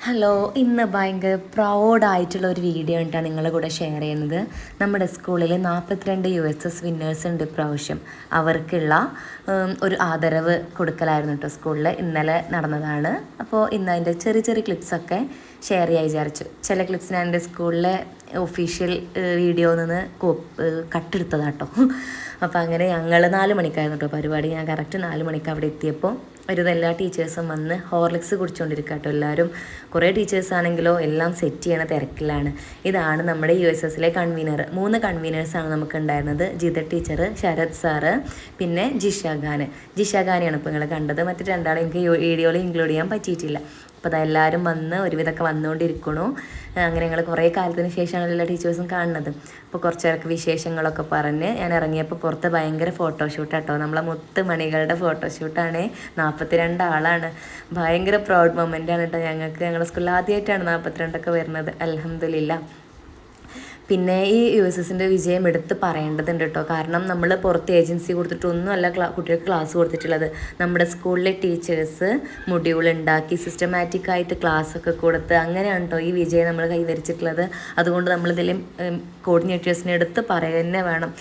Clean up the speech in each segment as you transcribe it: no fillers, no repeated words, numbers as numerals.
Hello, ഇന്ന് ഭയങ്കര പ്രൗഡായിട്ടുള്ള ഒരു വീഡിയോ ആയിട്ടാണ് നിങ്ങളുടെ കൂടെ ഷെയർ ചെയ്യുന്നത്. നമ്മുടെ സ്കൂളിൽ 42 USS വിന്നേഴ്സ് ഉണ്ട് ഇപ്രാവശ്യം. അവർക്കുള്ള ഒരു ആദരവ് കൊടുക്കലായിരുന്നു കേട്ടോ സ്കൂളിൽ. ഇന്നലെ നടന്നതാണ്. അപ്പോൾ ഇന്ന് അതിൻ്റെ ചെറിയ ചെറിയ ക്ലിപ്സൊക്കെ ഷെയർ ചെയ്യാൻ വിചാരിച്ചു. ചില ക്ലിപ്സ് ഞാൻ എൻ്റെ സ്കൂളിലെ ഒഫീഷ്യൽ വീഡിയോയിൽ നിന്ന് കട്ടെടുത്തതാട്ടോ. അപ്പോൾ അങ്ങനെ ഞങ്ങൾ 4 മണിക്കായിരുന്നു കേട്ടോ പരിപാടി. ഞാൻ കറക്റ്റ് 4 മണിക്ക് അവിടെ എത്തിയപ്പോൾ എല്ലാ ടീച്ചേഴ്സും വന്ന് ഹോർലിക്സ് കുടിച്ചുകൊണ്ടിരിക്കുക കേട്ടോ. എല്ലാവരും കുറേ ടീച്ചേഴ്സാണെങ്കിലോ എല്ലാം സെറ്റ് ചെയ്യണ തിരക്കിലാണ്. ഇതാണ് നമ്മുടെ USSലെ കൺവീനർ. 3 കൺവീനേഴ്സാണ് നമുക്ക് ഉണ്ടായിരുന്നത്. ജിത ടീച്ചർ, ശരത് സാറ്, പിന്നെ ജിഷ ഖാനെയാണ് ഇപ്പോൾ നിങ്ങൾ കണ്ടത്. മറ്റു രണ്ടാളെ എനിക്ക് വീഡിയോയിൽ ഇൻക്ലൂഡ് ചെയ്യാൻ പറ്റിയിട്ടില്ല. അപ്പോൾ അതെല്ലാവരും വന്ന് ഒരുവിധമൊക്കെ വന്നുകൊണ്ടിരിക്കണു. അങ്ങനെ ഞങ്ങൾ കുറേ കാലത്തിന് ശേഷമാണ് എല്ലാ ടീച്ചേഴ്സും കാണുന്നത്. അപ്പോൾ കുറച്ചേരൊക്കെ വിശേഷങ്ങളൊക്കെ പറഞ്ഞ് ഞാൻ ഇറങ്ങിയപ്പോൾ പുറത്ത് ഭയങ്കര ഫോട്ടോഷൂട്ടാട്ടോ. നമ്മളെ മുത്തുമണികളുടെ ഫോട്ടോഷൂട്ടാണ്. 42 ആളാണ്. ഭയങ്കര പ്രൗഡ് മൊമെൻ്റാണ് കേട്ടോ ഞങ്ങൾക്ക്. ഞങ്ങളുടെ സ്കൂളിൽ ആദ്യമായിട്ടാണ് 42 വരുന്നത്. അൽഹംദുലില്ലാ. പിന്നെ ഈ USSൻ്റെ വിജയം എടുത്ത് പറയേണ്ടതുണ്ട് കേട്ടോ. കാരണം നമ്മൾ പുറത്ത് ഏജൻസി കൊടുത്തിട്ടൊന്നുമല്ല കുട്ടികൾക്ക് ക്ലാസ് കൊടുത്തിട്ടുള്ളത്. നമ്മുടെ സ്കൂളിലെ ടീച്ചേഴ്സ് മൊഡ്യൂൾ ഉണ്ടാക്കി സിസ്റ്റമാറ്റിക്കായിട്ട് ക്ലാസ്സൊക്കെ കൊടുത്ത് അങ്ങനെയാണ് കേട്ടോ ഈ വിജയം നമ്മൾ കൈവരിച്ചിട്ടുള്ളത്. അതുകൊണ്ട് നമ്മളിതിൽ കോർഡിനേറ്റേഴ്സിനെ എടുത്ത് പറയുക തന്നെ വേണം.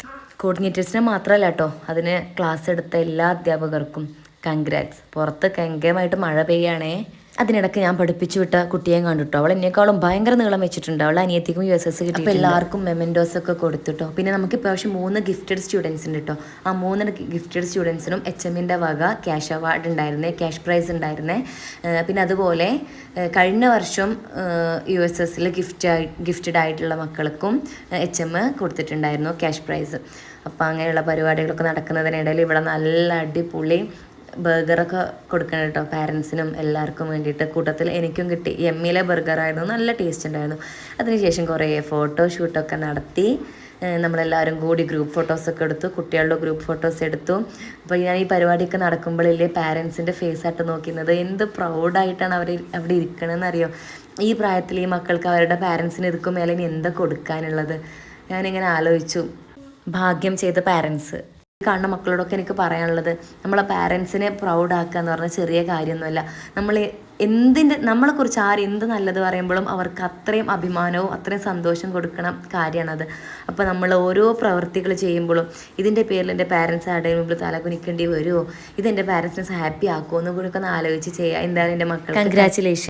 കോർഡിനേറ്റേഴ്സിനെ മാത്രമല്ല കേട്ടോ, അതിന് ക്ലാസ് എടുത്ത എല്ലാ അധ്യാപകർക്കും കൺഗ്രാറ്റ്സ്. പുറത്ത് കങ്കമായിട്ട് മഴ പെയ്യാണേ. അതിനിടയ്ക്ക് ഞാൻ പഠിപ്പിച്ചു വിട്ട കുട്ടിയെ കണ്ടിട്ടോ. അവൾ എന്നെക്കാളും ഭയങ്കര നീളം വെച്ചിട്ടുണ്ട്. അവൾ അനിയത്തിക്കും USS കിട്ടി. അപ്പോൾ എല്ലാവർക്കും മെമെൻറ്റോസ് ഒക്കെ കൊടുത്തിട്ടോ. പിന്നെ നമുക്ക് ഇപ്രാവശ്യം 3 ഗിഫ്റ്റഡ് സ്റ്റുഡൻസ് ഉണ്ട് കേട്ടോ. ആ 3 ഗിഫ്റ്റഡ് സ്റ്റുഡൻസിനും HMൻ്റെ വക ക്യാഷ് അവാർഡ് ഉണ്ടായിരുന്നേ, ക്യാഷ് പ്രൈസ് ഉണ്ടായിരുന്നേ. പിന്നെ അതുപോലെ കഴിഞ്ഞ വർഷം USSൽ ഗിഫ്റ്റഡ് ആയിട്ടുള്ള മക്കൾക്കും HM കൊടുത്തിട്ടുണ്ടായിരുന്നു ക്യാഷ് പ്രൈസ്. അപ്പോൾ അങ്ങനെയുള്ള പരിപാടികളൊക്കെ നടക്കുന്നതിനിടയിൽ ഇവിടെ നല്ല അടിപൊളി ബർഗറൊക്കെ കൊടുക്കണം കേട്ടോ പാരൻസിനും എല്ലാവർക്കും വേണ്ടിയിട്ട്. കൂട്ടത്തിൽ എനിക്കും കിട്ടി. എമ്മിലെ ബർഗറായിരുന്നു, നല്ല ടേസ്റ്റ് ഉണ്ടായിരുന്നു. അതിനുശേഷം കുറേ ഫോട്ടോഷൂട്ടൊക്കെ നടത്തി. നമ്മളെല്ലാവരും കൂടി ഗ്രൂപ്പ് ഫോട്ടോസൊക്കെ എടുത്തു. കുട്ടികളുടെ ഗ്രൂപ്പ് ഫോട്ടോസ് എടുത്തു. അപ്പോൾ ഞാൻ ഈ പരിപാടിയൊക്കെ നടക്കുമ്പോഴില്ലേ പാരൻസിൻ്റെ ഫേസായിട്ട് നോക്കുന്നത് എന്ത് പ്രൗഡായിട്ടാണ് അവർ അവിടെ ഇരിക്കണമെന്ന് അറിയോ. ഈ പ്രായത്തിൽ ഈ മക്കൾക്ക് അവരുടെ പാരൻസിന് ഇരിക്കും മേലെ ഇനി എന്താ കൊടുക്കാനുള്ളത്. ഞാനിങ്ങനെ ആലോചിച്ചു. ഭാഗ്യം ചെയ്ത പാരൻസ്. കാണുന്ന മക്കളോടൊക്കെ എനിക്ക് പറയാനുള്ളത്, നമ്മളെ പാരൻസിനെ പ്രൗഡാക്കുക എന്ന് പറഞ്ഞാൽ ചെറിയ കാര്യമൊന്നുമല്ല. നമ്മളെക്കുറിച്ച് എന്ത് നല്ലത് പറയുമ്പോഴും അവർക്ക് അത്രയും അഭിമാനവും അത്രയും സന്തോഷം കൊടുക്കണം കാര്യമാണത്. അപ്പോൾ നമ്മൾ ഓരോ പ്രവൃത്തികൾ ചെയ്യുമ്പോഴും ഇതിൻ്റെ പേരിൽ എൻ്റെ പാരൻസ് ആരുടെ മുമ്പിൽ തലകുനിക്കേണ്ടി വരുമോ, ഇതെൻ്റെ പാരൻസിനെ ഹാപ്പി ആക്കുമോ എന്ന് കൂടി ഒക്കെ ഒന്ന് ആലോചിച്ച് ചെയ്യുക. എന്തായാലും എൻ്റെ മക്കൾ കൺഗ്രാറ്റുലേഷൻ.